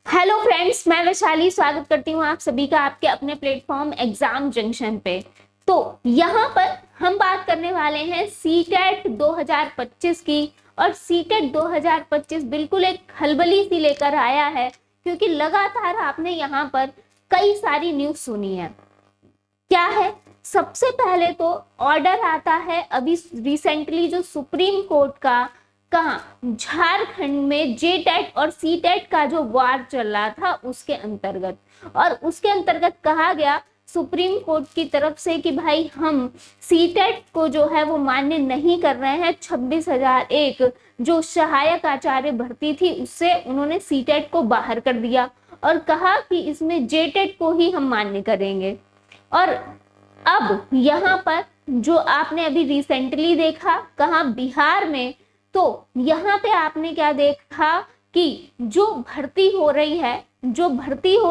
Hello friends, मैं वैशाली स्वागत करती हूँ आप सभी का आपके अपने प्लेटफॉर्म एग्जाम जंक्शन पे। तो यहाँ पर हम बात करने वाले हैं सीटेट 2025 की। और सीटेट 2025 बिल्कुल एक खलबली सी लेकर आया है, क्योंकि लगातार आपने यहाँ पर कई सारी न्यूज सुनी है। क्या है, सबसे पहले तो ऑर्डर आता है अभी रिसेंटली जो सुप्रीम कोर्ट का, कहाँ, झारखंड में जेटेट और सीटेट का जो वार चल रहा था उसके अंतर्गत। और उसके अंतर्गत कहा गया सुप्रीम कोर्ट की तरफ से कि भाई हम सीटेट को जो है वो मान्य नहीं कर रहे हैं। 26,001 जो सहायक आचार्य भर्ती थी उससे उन्होंने सीटेट को बाहर कर दिया और कहा कि इसमें जेटेट को ही हम मान्य करेंगे। और अब यहाँ पर जो आपने अभी रिसेंटली देखा, कहाँ, बिहार में, तो यहाँ पे आपने क्या देखा कि जो भर्ती हो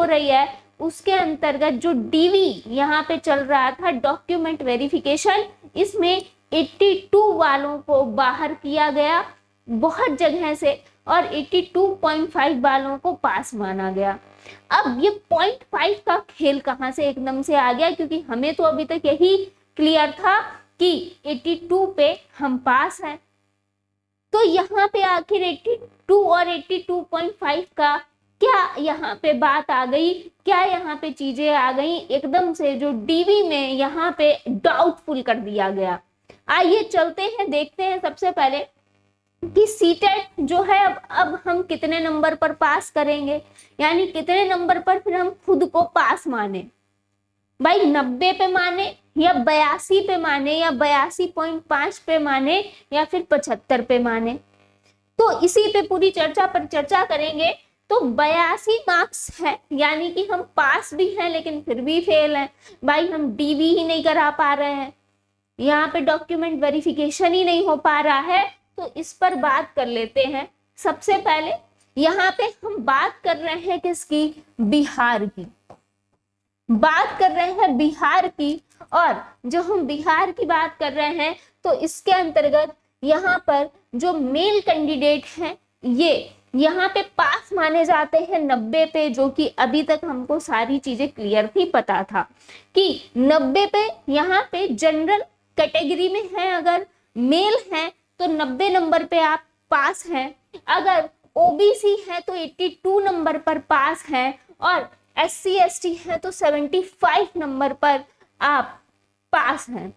रही है उसके अंतर्गत जो डीवी यहाँ पे चल रहा था, डॉक्यूमेंट वेरिफिकेशन, इसमें 82 वालों को बाहर किया गया बहुत जगह से और 82.5 वालों को पास माना गया। अब ये 0.5 का खेल कहाँ से एकदम से आ गया, क्योंकि हमें तो अभी तक यही क्लियर था कि 82 पे हम पास हैं। तो यहाँ पे आखिर 82 और 82.5 का क्या यहाँ पे बात आ गई, क्या यहाँ पे चीजें आ गई एकदम से जो डीवी में यहाँ पे डाउटफुल कर दिया गया। आइए चलते हैं, देखते हैं सबसे पहले कि सीटेट जो है अब हम कितने नंबर पर पास करेंगे, यानी कितने नंबर पर फिर हम खुद को पास माने। भाई 90 पे माने या 82 पे माने या 82.5 पे माने या फिर 75 पे माने। तो इसी पे पूरी चर्चा पर चर्चा करेंगे। तो 82 मार्क्स है, यानी कि हम पास भी हैं लेकिन फिर भी फेल हैं। भाई हम डीवी ही नहीं करा पा रहे हैं, यहाँ पे डॉक्यूमेंट वेरिफिकेशन ही नहीं हो पा रहा है। तो इस पर बात कर लेते हैं। सबसे पहले यहाँ पे हम बात कर रहे हैं किसकी, बिहार की बात कर रहे हैं, बिहार की। और जो हम बिहार की बात कर रहे हैं तो इसके अंतर्गत यहाँ पर जो मेल कैंडिडेट हैं ये यहाँ पे पास माने जाते हैं 90 पे, जो कि अभी तक हमको सारी चीजें क्लियर थी, पता था कि 90 पे यहाँ पे जनरल कैटेगरी में है, अगर मेल है तो 90 नंबर पे आप पास हैं, अगर ओबीसी है तो 82 नंबर पर पास है, और SC ST है तो 75 नंबर पर आप पास हैं।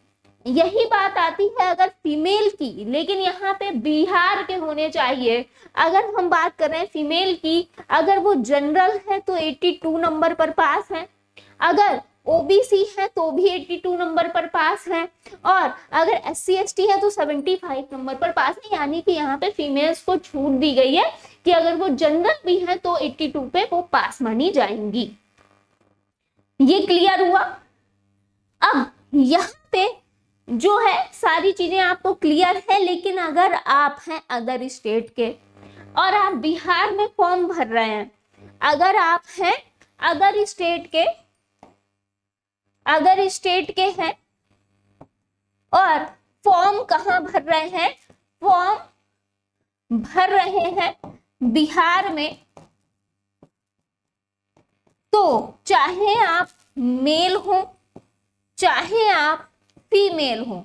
यही बात आती है अगर फीमेल की, लेकिन यहाँ पे बिहार के होने चाहिए। अगर हम बात कर रहे हैं फीमेल की, अगर वो जनरल है तो 82 नंबर पर पास है, अगर ओबीसी है तो भी 82 नंबर पर पास है, और अगर SC ST है तो 75 नंबर पर पास है। यानी कि यहाँ पे फीमेल्स को छूट दी गई है कि अगर वो जनरल भी है तो 82 पे वो पास मानी जाएंगी। ये क्लियर हुआ। अब यहाँ पे जो है सारी चीजें आपको क्लियर है, लेकिन अगर आप हैं अदर स्टेट के और आप बिहार में फॉर्म भर रहे हैं, अगर आप हैं अदर स्टेट के हैं और फॉर्म कहाँ भर रहे हैं, फॉर्म भर रहे हैं बिहार में, तो चाहे आप मेल हो चाहे आप फीमेल हो,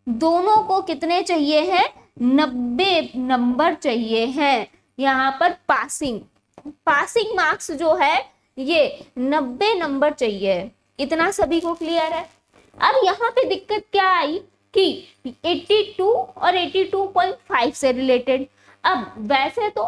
दोनों को कितने चाहिए हैं, 90 नंबर चाहिए हैं। यहाँ पर पासिंग मार्क्स जो है ये 90 नंबर चाहिए। इतना सभी को क्लियर है। अब यहाँ पे दिक्कत क्या आई कि 82 और 82.5 से रिलेटेड। अब वैसे तो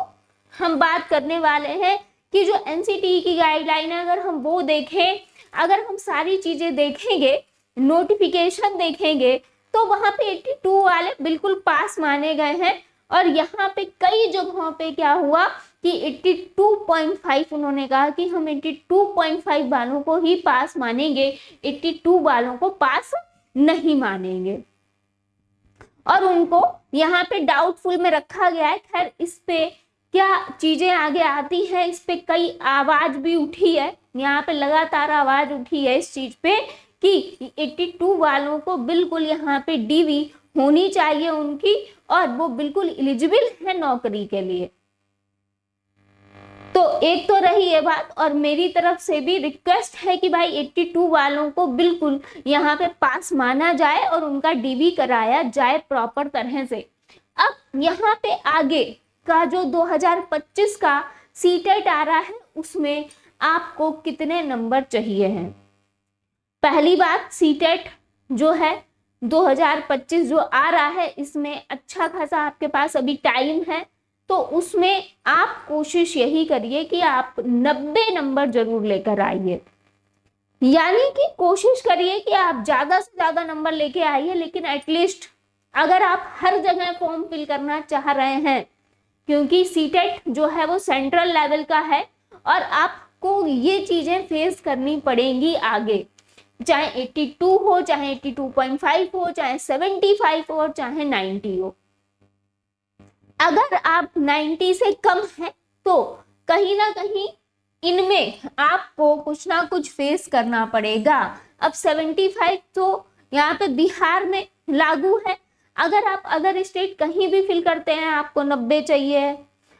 हम बात करने वाले हैं कि जो NCTE की गाइडलाइन है, अगर हम वो देखें, अगर हम सारी चीजें देखेंगे, नोटिफिकेशन देखेंगे, तो वहां पे 82 वाले बिल्कुल पास माने गए हैं। और यहाँ पे कई जगहों पे क्या हुआ कि 82.5 उन्होंने कहा कि हम 82.5 वालों को ही पास मानेंगे, 82 वालों को पास नहीं मानेंगे, और उनको यहाँ पे डाउटफुल में रखा गया है। खैर इस पे क्या चीजें आगे आती है, इस पे कई आवाज भी उठी है, यहाँ पे लगातार आवाज उठी है इस चीज पे कि 82 वालों को बिल्कुल यहाँ पे डीवी होनी चाहिए उनकी, और वो बिल्कुल एलिजिबल है नौकरी के लिए। तो एक तो रही ये बात, और मेरी तरफ से भी रिक्वेस्ट है कि भाई 82 वालों को बिल्कुल यहाँ पे पास माना जाए और उनका डीबी कराया जाए प्रॉपर तरह से। अब यहाँ पे आगे का जो 2025 का सीटेट आ रहा है उसमें आपको कितने नंबर चाहिए हैं। पहली बात, सीटेट जो है 2025 जो आ रहा है इसमें अच्छा खासा आपके पास अभी टाइम है, तो उसमें आप कोशिश यही करिए कि आप 90 नंबर जरूर लेकर आइए। यानी कि कोशिश करिए कि आप ज्यादा से ज्यादा नंबर लेके आइए, लेकिन एटलीस्ट अगर आप हर जगह फॉर्म फिल करना चाह रहे हैं, क्योंकि सीटेट जो है वो सेंट्रल लेवल का है और आपको ये चीजें फेस करनी पड़ेंगी आगे, चाहे 82 हो, चाहे 82.5 हो, चाहे 75 हो, चाहे 90 हो। अगर आप 90 से कम है तो कहीं ना कहीं इनमें आपको कुछ ना कुछ फेस करना पड़ेगा। अब 75 तो यहाँ पे बिहार में लागू है, अगर आप अदर स्टेट कहीं भी फिल करते हैं आपको 90 चाहिए,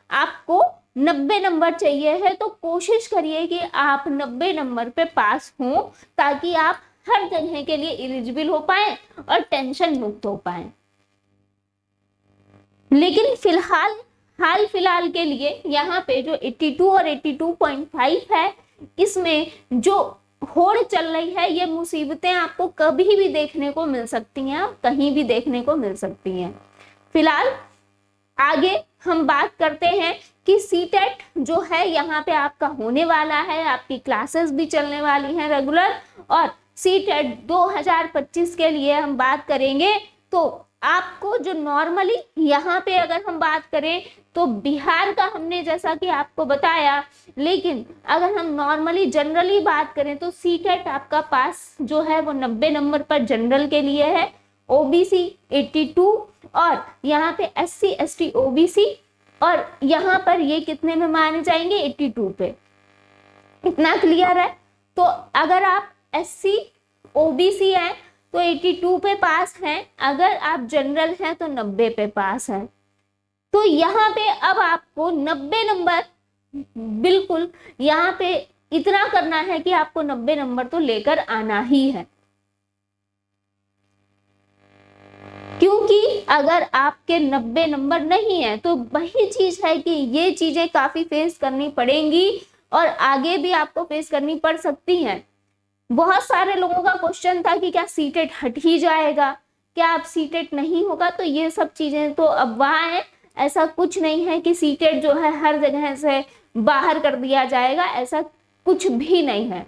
आपको 90 नंबर चाहिए है, तो कोशिश करिए कि आप 90 नंबर पे पास हो ताकि आप हर जगह के लिए एलिजिबल हो पाए और टेंशन मुक्त हो पाए। लेकिन हाल फिलहाल के लिए यहाँ पे जो 82 और 82.5 है, इसमें जो होड़ चल रही है, ये मुसीबतें आपको कभी भी देखने को मिल सकती हैं, कहीं भी देखने को मिल सकती हैं। फिलहाल आगे हम बात करते हैं कि सीटेट जो है यहाँ पे आपका होने वाला है, आपकी क्लासेस भी चलने वाली हैं रेगुलर, और सीटेट 2025 के लिए हम बात करेंगे तो आपको जो नॉर्मली यहाँ पे अगर हम बात करें तो बिहार का हमने जैसा कि आपको बताया, लेकिन अगर हम नॉर्मली जनरली बात करें तो सीटेट आपका पास जो है वो 90 नंबर पर जनरल के लिए है, ओबीसी 82 और यहाँ पे एससी एसटी ओबीसी, और यहाँ पर ये कितने में माने जाएंगे 82 पे। इतना क्लियर है। तो अगर आप एससी ओबीसी हैं तो 82 पे पास हैं, अगर आप जनरल हैं तो 90 पे पास हैं। तो यहाँ पे अब आपको 90 नंबर बिल्कुल यहाँ पे इतना करना है कि आपको 90 नंबर तो लेकर आना ही है, क्योंकि अगर आपके 90 नंबर नहीं है तो वही चीज है कि ये चीजें काफी फेस करनी पड़ेंगी और आगे भी आपको फेस करनी पड़ सकती हैं। बहुत सारे लोगों का क्वेश्चन था कि क्या सीटेट हट ही जाएगा, क्या अब सीटेट नहीं होगा, तो ये सब चीजें तो अब वहाँ है। ऐसा कुछ नहीं है कि सीटेट जो है हर जगह से बाहर कर दिया जाएगा, ऐसा कुछ भी नहीं है।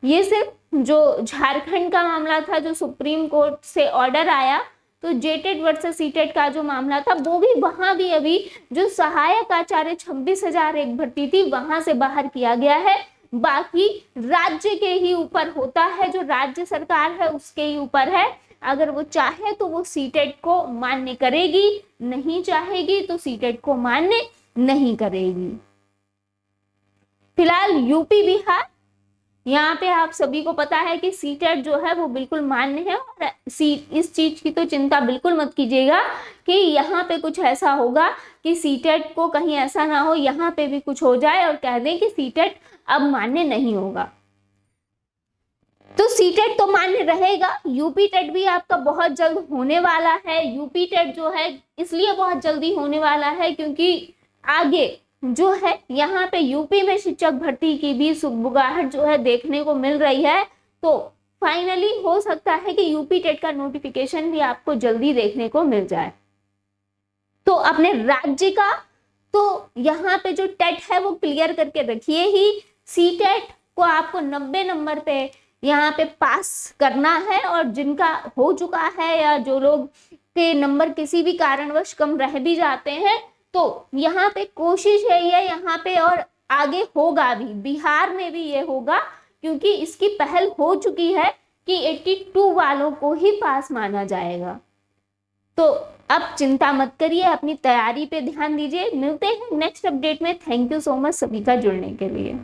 ये सिर्फ जो झारखंड का मामला था, जो सुप्रीम कोर्ट से ऑर्डर आया, तो जेटेट वर्सेस सीटेट का जो मामला था वो भी वहां भी अभी जो सहायक आचार्य 26,000 एक भर्ती थी वहां से बाहर किया गया है। बाकी राज्य के ही ऊपर होता है, जो राज्य सरकार है उसके ही ऊपर है। अगर वो चाहे तो वो सीटेट को मान्य करेगी, नहीं चाहेगी तो सीटेट को मान्य नहीं करेगी। फिलहाल यूपी बिहार, यहाँ पे आप सभी को पता है कि सीटेट जो है वो बिल्कुल मान्य है, और इस चीज की तो चिंता बिल्कुल मत कीजिएगा कि यहाँ पे कुछ ऐसा होगा कि सीटेट को कहीं ऐसा ना हो यहाँ पे भी कुछ हो जाए और कह दें कि सीटेट अब मान्य नहीं होगा। तो सीटेट तो मान्य रहेगा। यूपी टेट भी आपका बहुत जल्द होने वाला है। यूपी टेट जो है इसलिए बहुत जल्दी होने वाला है क्योंकि आगे जो है यहाँ पे यूपी में शिक्षक भर्ती की भी सुगबुगाहट जो है देखने को मिल रही है। तो फाइनली हो सकता है कि यूपी टेट का नोटिफिकेशन भी आपको जल्दी देखने को मिल जाए। तो अपने राज्य का तो यहाँ पे जो टेट है वो क्लियर करके रखिए ही। सीटेट को आपको 90 नंबर पे यहाँ पे पास करना है, और जिनका हो चुका है या जो लोग के नंबर किसी भी कारणवश कम रह भी जाते हैं, तो यहाँ पे कोशिश यही है यहाँ पे, और आगे होगा भी, बिहार में भी ये होगा क्योंकि इसकी पहल हो चुकी है कि 82 वालों को ही पास माना जाएगा। तो अब चिंता मत करिए, अपनी तैयारी पे ध्यान दीजिए। मिलते हैं नेक्स्ट अपडेट में। थैंक यू सो मच सभी का जुड़ने के लिए।